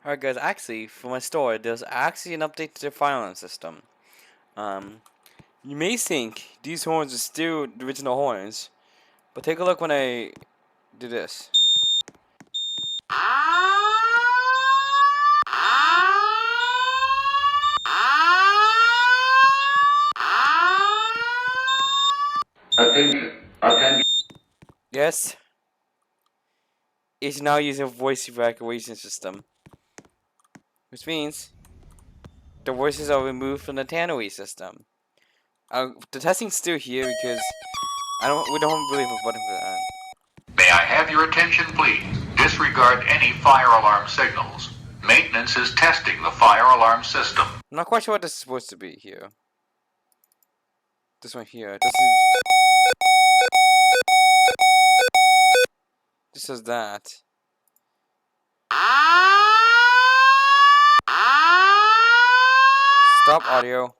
Alright guys, actually, for my store, there's actually an update to the fire alarm system. You may think these horns are still the original horns, but take a look when I do this. Attention. Yes, it's now using a voice evacuation system, which means the voices are removed from the tannery system. The testing's still here because we don't really have a button for that. May I have your attention, please? Disregard any fire alarm signals. Maintenance is testing the fire alarm system. I'm not quite sure what this is supposed to be here. This one here. This says that. Stop audio.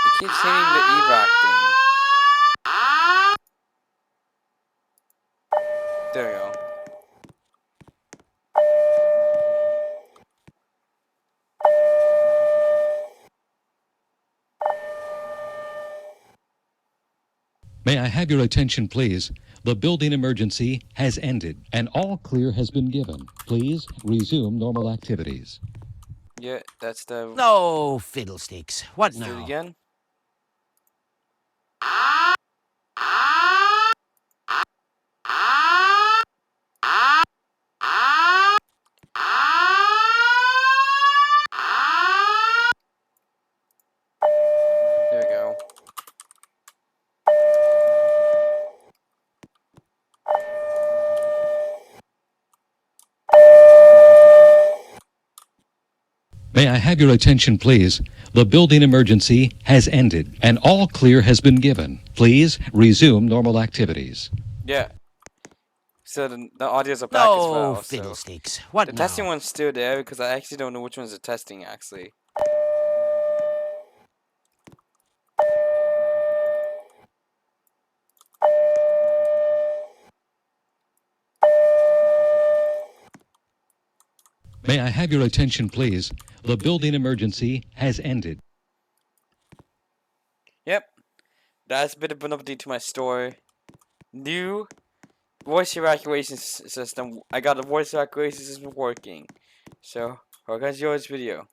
It keeps hitting the evac thing. There we go. May I have your attention, please? The building emergency has ended, and all clear has been given. Please resume normal activities. Yeah, that's the... No, fiddlesticks. What Let's do it now? again. There we go. May I have your attention, please? The building emergency has ended, and all clear has been given. Please resume normal activities. Yeah. So the audios are back as No, well. fiddlesticks. So What the now? testing one's still there because I actually don't know which one's the testing actually. May I have your attention, please? The building emergency has ended. Yep. That's a bit of an update to my store. New voice evacuation system. I got the voice evacuation system working. So, hope you guys enjoyed this video.